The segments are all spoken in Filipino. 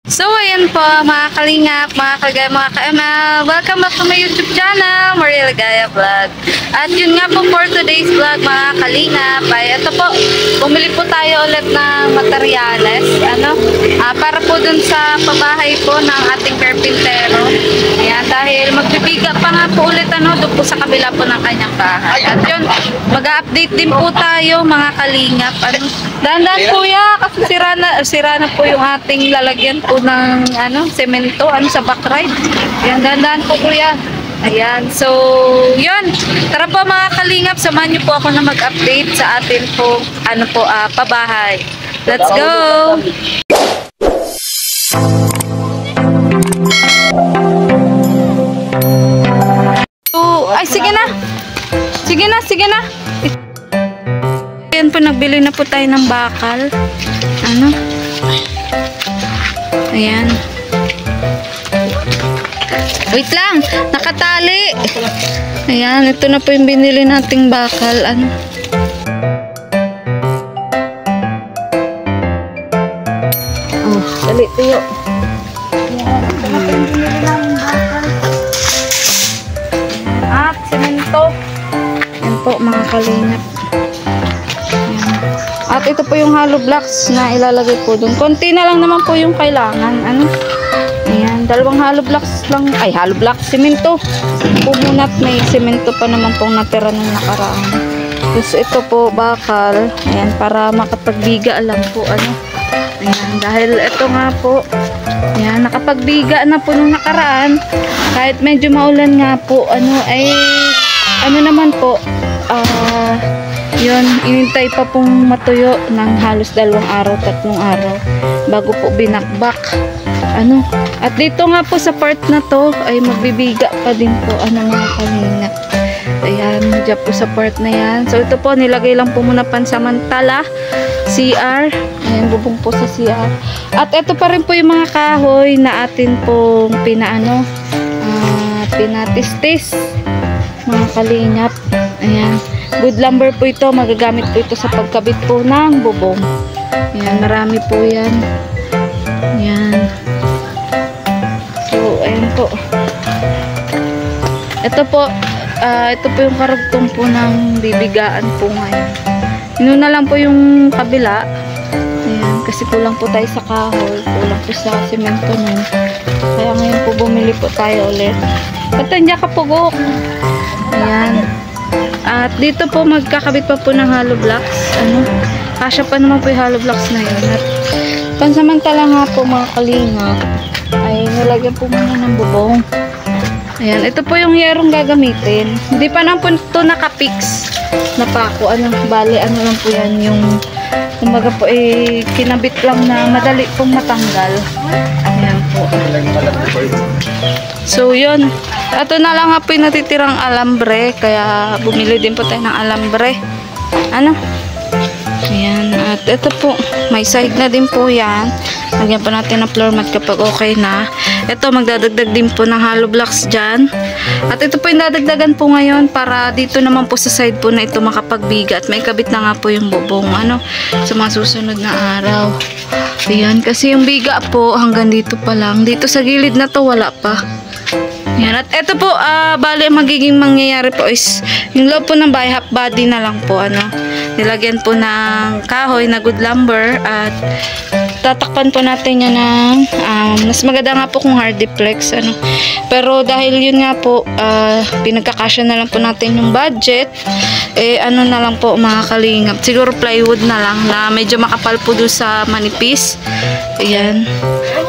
So, ayan po, mga kalingap, mga kagaya, mga ka-ML. Welcome back to my YouTube channel, Maria Ligaya Vlog. At yun nga po for today's vlog, mga kalingap, ay ito po, bumili po tayo ulit ng materyales, para po dun sa pabahay po ng ating karpintero. Ayan, dahil magbibiga pa nga po ulit, doon po sa kabila po ng kanyang bahay. At yun, mag-update din po tayo, mga kalingap. Dandan po ya, kasi sira na po yung ating lalagyan po ng semento sa backride. Ayan, dandan po kuya. Ayan, so yun, tara po mga kalingap, samahan niyo po ako na mag-update sa atin po pabahay. Let's go. Ay, sige na. Ayan po, nagbili na po tayo ng bakal. Ayan. Wait lang, nakatali. Ayan, ito na po yung binili nating bakal. Oh, dali tayo. Ayan, ito na po yung binili nating bakal. At semento. Ayan po, mga kalingap. Ayan. At ito po yung hollow blocks na ilalagay po dun. Konti na lang naman po yung kailangan. Ayan, dalawang hollow blocks lang. Ay, hollow blocks, semento. Pumunat, may semento pa naman pong natira ng nakaraan. Tapos ito po, bakal. Ayan, para makapagbiga lang po. Ayan, dahil ito nga po. Ayan, nakapagbiga na po nung nakaraan. Kahit medyo maulan nga po. Naman po. Yun, inintay pa pong matuyo ng halos 2 araw, 3 araw bago po binakbak. At dito nga po sa part na to ay magbibiga pa din po mga kanina. Ayan, dyan po sa part na yan. So ito po, nilagay lang po muna pansamantala CR. Ayan, bubong po sa CR. At ito pa rin po yung mga kahoy na atin pong pinatistis, mga kalingap. Ayan, good lumber po ito. Magagamit po ito sa pagkabit po ng bubong. Ayan, marami po yan. Ayan. So, ayan po. Ito po yung karugtong po ng bibigaan po ngayon. Inuna lang po yung kabila. Ayan, kasi kulang po tayo sa kahoy. Kulang po sa semento nun. Kaya ngayon po bumili po tayo ulit. At nandiyan ka po. Ayan. At dito po magkakabit pa po ng hollow blocks. Kasya pa naman po yung hollow blocks na yun. At pansamantala nga po mga kalinga ay nilagyan po muna ng bubong. Ayan, ito po yung yerong gagamitin. Hindi pa naman po ito nakapix na pako. Bali, lang po yan yung kumbaga po kinabit lang na madali pong matanggal. Ayan po. So yun, ito na lang nga po yung natitirang alambre, kaya bumili din po tayo ng alambre. Ayan, at ito po, may side na din po yan. Lagyan po natin ng floor mat kapag okay na. Ito, magdadagdag din po ng hollow blocks dyan. At ito po yung dadagdagan po ngayon para dito naman po sa side po na ito makapagbiga. At may kabit na nga po yung bubong sa mga susunod na araw. Ayan, kasi yung biga po hanggang dito pa lang. Dito sa gilid na to wala pa. Ayan, at ito po, bali magiging mangyayari po is yung loob po ng bahay, half body na lang po. Nilagyan po ng kahoy na good lumber at tatakpan po natin yan ng mas maganda nga po kung hardiplex. Pero dahil yun nga po, pinagkakasya na lang po natin yung budget, na lang po mga kalingap, siguro plywood na lang na medyo makapal po doon sa manipis. Ayan,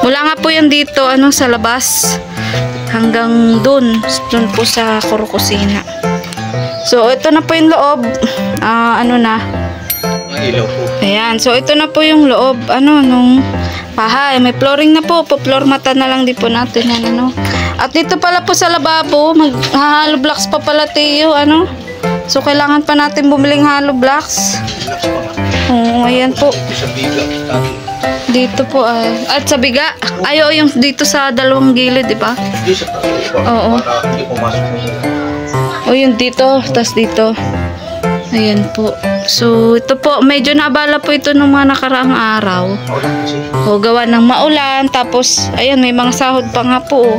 mula nga po yan dito sa labas hanggang doon po sa kusina. So ito na po yung loob. Ilaw po. Ayan, so ito na po yung loob nung bahay. May flooring na po, floor mata na lang din po natin yan. At dito pala po sa lababo, hollow blocks pa pala tayo. So kailangan pa natin bumiling hollow blocks. Ayan po. Dito po at sa biga. Yung dito sa dalawang gilid, di ba? Oo. O yung dito, tas dito. Ayan po. So, ito po, medyo naabala po ito nung mga nakaraang araw. O, gawa ng maulan. Tapos, ayan, may mga sahod pa nga po.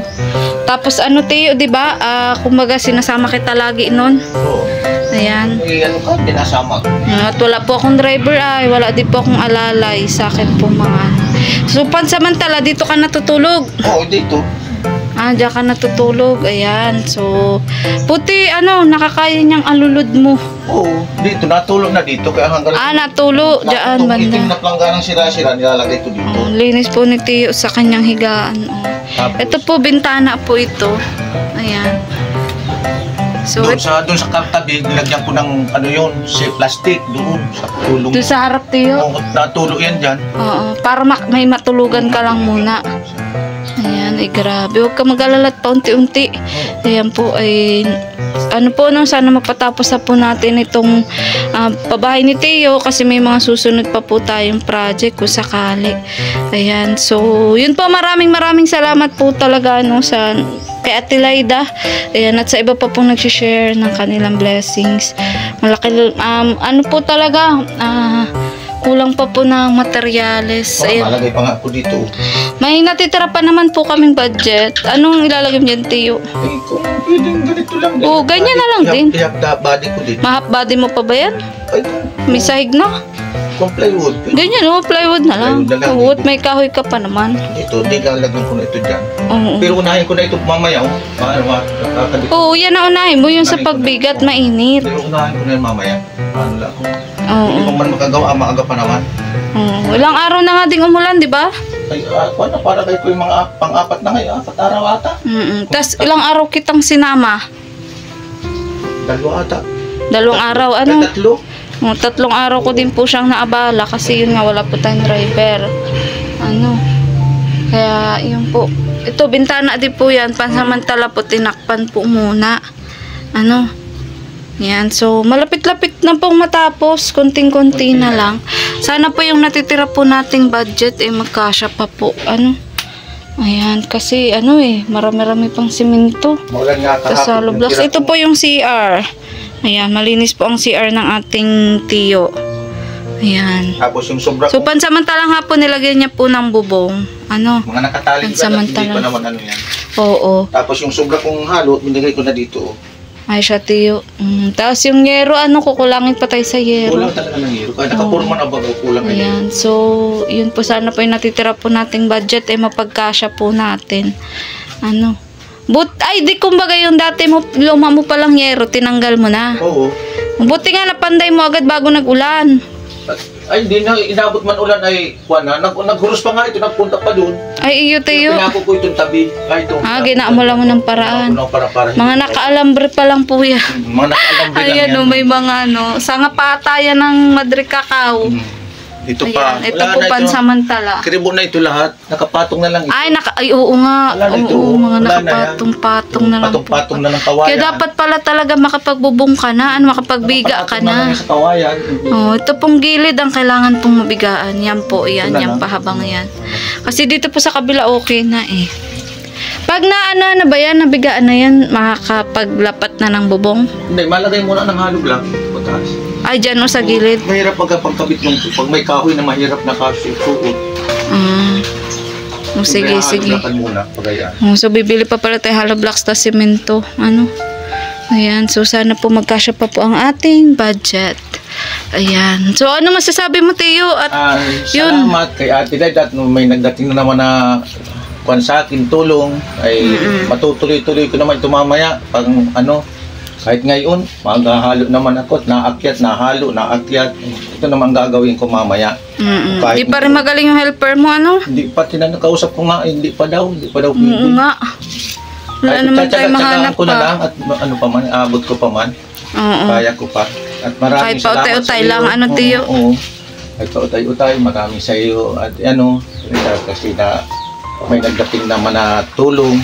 Tapos, ano Teo, di ba? Kumbaga, sinasama kita lagi nun. Oo. Ayan. Ano ka, pinasama ko. At wala po akong driver ay, wala din po akong alalay sa akin po mga. So, pansamantala, dito ka natutulog. Oo, dito. Diyan ka natutulog. Ayan. So, puti, nakakaya niyang alulod mo. Oo, dito. Natulog na dito. Kaya hanggang... Natulog. Diyan, Itong itim banda. na plangganang sira-sira, nilalagay ko dito. Linis po ni Tio sa kanyang higaan. Tapos, Ito po, bintana po ito. Ayan. So, doon sa kartabi, nilagyan ko ng plastic doon sa tulong. doon sa harap Tio. Oo, natulog yan dyan. Oo, para may matulugan ka lang muna. Ayan, ay grabe. Huwag ka mag-alala at paunti-unti. Ayan po ay, sana mapatapos na po natin itong pabahay ni Teo kasi may mga susunod pa po tayong project kung sakali. Ayan, so, yun po, maraming salamat po talaga kay Ate Laida. Ayan, at sa iba pa pong nagsishare ng kanilang blessings. Malaki, po talaga, kulang pa po ng materyales. Ayan. Malagay pa nga po dito. May natitira pa naman po kaming budget. Anong ilalagay mo dyan, Tio? Kung pwedeng ganito lang. Oo, ganyan na lang din. Ihap body ko dito. Mahap body mo pa ba yan? Ay, May sahig na? kung plywood. Ganyan, plywood na lang. Plywood na lang. Oo, at may kahoy ka pa naman. Dito, di lalagyan ko na ito dyan. Oo. Pero unahin ko na ito mamaya. Nakakadip. Oo, yan na unahin mo. Yung sa pagbigat, mainit. Pero unahin ko na yan mamaya. Ano lang ako. Oo. Hindi ko man makagawa, maaga pa naman. Oo. Ilang araw na nga ding umulan, di ba? Ay, para kayo ko yung mga pang-apat na ngayon. 4 araw ata. Tapos ilang araw kitang sinama? 2 ata. 2 araw, Ay, 3. 3 araw ko din po siyang naabala kasi yun nga, wala po tayong driver. Kaya yun po. Ito, bintana din po yan. Pansamantala po, tinakpan po muna. Yan. So, malapit-lapit na pong matapos. Konting-konti na lang. Sana po yung natitira po nating budget magkasya pa po. Ayan. Kasi marami-rami pang simento. Maulan nga kahapon. Sa hollow blocks. Ito po yung CR. Ayan. Malinis po ang CR ng ating Tio. Ayan. Tapos yung sobra So, pansamantalang hapon nilagyan niya po ng bubong. mga nakataling Pansamantala. hindi pa naman yan. Oo. Tapos yung sobra kong halo, binigay ko na dito. Ay siya, Tio. Tapos yung yero, kukulangin pa tayo sa yero. Kulang talaga ng hiro. Kaya nakapurma na bago kulang na hiro. Ayan. So, yun po sana po yung natitira po nating budget mapagkasya po natin. Di kumbaga yung dati mo, luma mo palang yero, tinanggal mo na. Oo. Buti nga napanday mo agad bago nag-ulan. Ay, hindi na inabot man ulan ay naghuros pa nga ito, nagpunta pa doon. Ay, iyo, Tio. Pinako ko itong tabi. Ginamula mo ng paraan. Mga nakaalambre pa lang po yan. Mga nakaalambre lang yan. Ayan, may mga sanga patayan ng Madre Cacao. Ito pa. Ayan, ito po pansamantala. Kribo na ito lahat. Nakapatong na lang ito. Ay, oo nga. Wala na ito. Oo, mga Wala na yan. nakapatong-patong na lang po. Patong-patong na lang kawayan. Kaya dapat pala talaga makapagbubong ka na, makapagbiga ka na. Sa kawayan. Ito pong gilid ang kailangan pong mabigaan. Yan po, yan. Wala Yan na. pahabang yan. Kasi dito po sa kabila okay na Pag na ba yan, nabigaan na yan, makakapaglapat na ng bubong? Hindi, malagay muna ng halog lang. Pagkas. Ay, dyan sa gilid. Mahirap pagkabit yung pag may kahoy na mahirap na kasuot. Sige. Muna, pagayaan. So, bibili pa pala tayo hollow blocks na simento. Ayan. So, sana po magkasya pa po ang ating budget. Ayan. So, ano masasabi mo, Teo? At yun. Salamat kay Ate Dad at may nagdating na naman na sa akin tulong ay matutuloy-tuloy ko naman ito mamaya pag kahit ngayon maghahalo naman ako at nahalo, naakyat. Ito naman gagawin ko mamaya. Hindi pa rin magaling yung helper mo, Hindi pa, kausap ko nga, hindi pa daw Oo nga. Wala naman tayo mahanap ko na pa. lang at abot ko pa man. Kaya ko pa. At maraming Kahit pa salamat utay-utay lang, Tio? Oo. Kahit pa utay-utay, maraming sa iyo. At kasi may nagdating naman na tulong.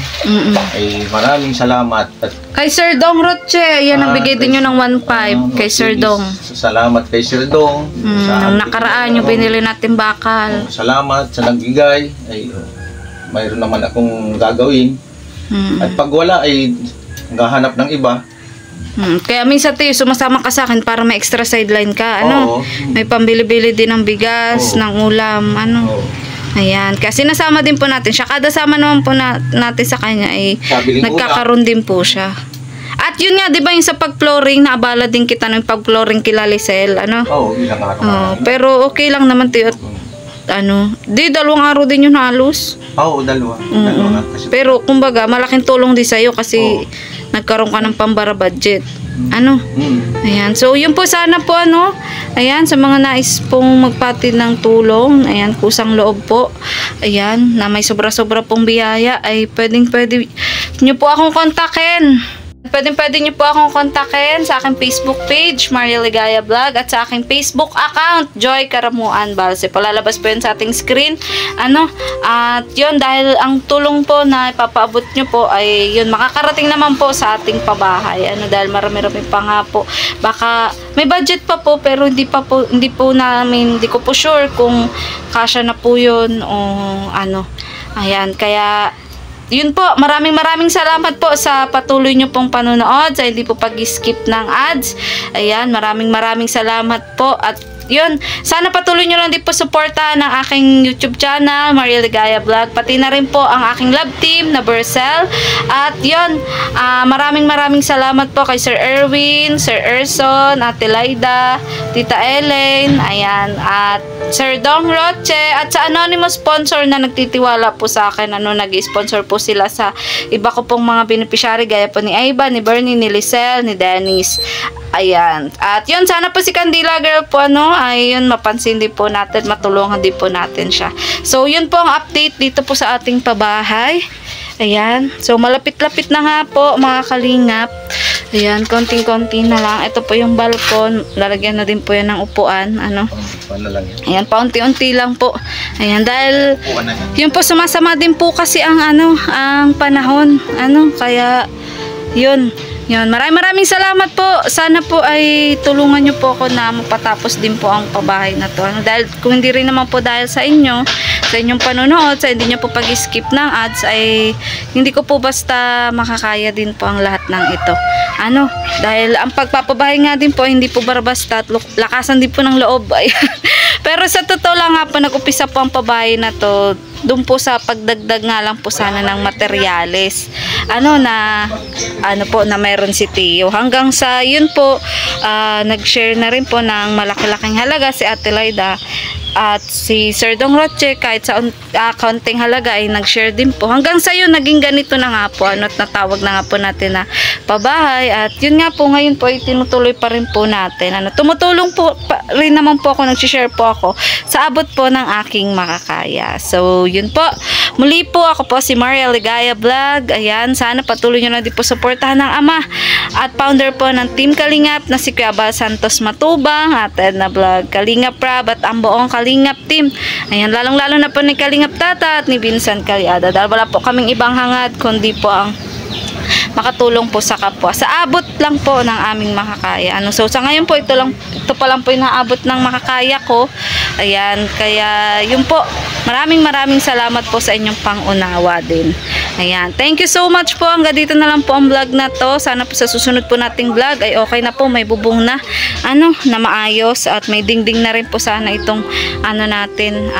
Ay maraming salamat. At Kay Sir Dong Roche, yan nagbigay din nyo ng 1.5 kay Sir Dong. Salamat kay Sir Dong. Nung nakaraan yung binili natin bakal. Salamat sa nagbigay. Ay, mayroon naman akong gagawin. At pag wala ay gahanap ng iba. Kaya minsan tayo sumasama ka sa akin para may extra sideline ka, ano? Oo. May pambili-bili din ng bigas, Oo. ng ulam, ano? Oo. Ayan, kasi nasama din po natin siya. Kada sama naman po natin sa kanya ay Sabiling nagkakaroon din po siya. At yun nga, di ba yung sa pag-flooring, naabala din kita ng pag-flooring kila Lisel, ano? Oo, ilang araw. Pero okay lang naman tayo. Ano, di 2 araw din yun halos. Oo, dalawa. Dalawa nga. Kasi, Pero kumbaga, malaking tulong din sa'yo kasi Oo. nagkaroon ka ng pambara budget. Ano? Ayan. So, yun po sana po, ano? Ayan, sa mga nais pong magpatid ng tulong, ayan, kusang loob po. Ayan, na may sobra-sobra pong biyaya, ay pwede nyo po akong kontakin. Pwede nyo po akong kontakin sa aking Facebook page, Maria Ligaya Vlog, at sa aking Facebook account, Joy Karamuan Balse. Palalabas po yun sa ating screen. Ano? At yun, dahil ang tulong po na ipapaabot nyo po ay yun, makakarating naman po sa ating pabahay. Ano? Dahil marami-rami pa nga po. Baka may budget pa po, pero hindi ko po sure kung kasya na po yun o ano. Ayan, kaya yun po, maraming salamat po sa patuloy nyo pong panonood, sa hindi po pag-skip ng ads. Ayan, maraming salamat po. At yun, sana patuloy nyo lang din po suportahan ang aking YouTube channel, Maria Ligaya Vlog. Pati na rin po ang aking love team na Bercel. At yun, maraming salamat po kay Sir Erwin, Sir Erson, Ate Laida, Tita Ellen, ayan, at Sir Dong Roche, at sa anonymous sponsor na nagtitiwala po sa akin, ano, nag-sponsor po sila sa iba ko pong mga beneficiary, gaya po ni Aiba, ni Bernie, ni Lisel, ni Dennis. Ayan. At yun, sana po si Candila Girl po, ano, ay yun, mapansin din po natin, matulungan din po natin siya. So, yun po ang update dito po sa ating pabahay. Ayan. So, malapit-lapit na nga po, mga kalingap. Ayan, konting-konti na lang. Ito po yung balkon. Lalagyan na din po yan ng upuan. Ano? Paano lang yan? Ayan, paunti-unti lang po. Ayan, dahil Upuan na yan. yun po, sumasama din po kasi ang ano, ang panahon. Ano, kaya yun. Yun, maraming salamat po. Sana po ay tulungan nyo po ako na mapatapos din po ang pabahay na to. Ano, dahil kung hindi rin naman po dahil sa inyo, sa inyong panonood, sa hindi nyo po pag-skip ng ads, ay hindi ko po basta makakaya din po ang lahat ng ito. Ano, dahil ang pagpapabahay nga din po, hindi po basta at lakasan din po ng loob. Pero sa totoo lang nga po, nag-upisa po ang pabahay na to doon po sa pagdagdag nga lang po sana ng materyales. Ano na, ano po, na meron si Tio. Hanggang sa yun po, nag-share na rin po ng malaki-laking halaga si Ate Laida. At si Sir Dong Roche, kahit sa kaunting halaga ay nag-share din po. Hanggang sa yun, naging ganito na nga po. Ano, at natawag na nga po natin na pabahay. At yun nga po, ngayon po ay tinutuloy pa rin po natin. Ano, tumutulong po rin naman po ako, nag-share po ako sa abot po ng aking makakaya. So, yun po. Muli po, ako po si Maria Ligaya Vlog. Ayan, sana patuloy nyo na din po suportahan ng ama at founder po ng Team Kalingap na si Kuya Bal Santos Matubang at Edna Vlog, Kalingap Rab at ang buong Kalingap team. Ayan, lalong-lalo na po ni Kalingap Tata at ni Vincent Caliada. Dahil wala po kaming ibang hangad kundi po ang makatulong po sa kapwa. Sa abot lang po ng aming makakaya. Ano, so sa ngayon po ito pa lang po yung naabot ng makakaya ko. Ayan, kaya yun po. Maraming salamat po sa inyong pangunawa din. Ayan, thank you so much po. Hanggang dito na lang po ang vlog na to. Sana po sa susunod po nating vlog ay okay na po, may bubong na, ano, na maayos at may dingding na rin po sana itong ano natin,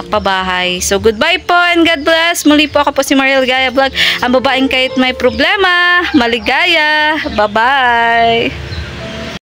pabahay. So goodbye po and God bless. Muli po ako po si Maria Ligaya Vlog, ang babaeng kahit may problema, maligaya. Bye-bye.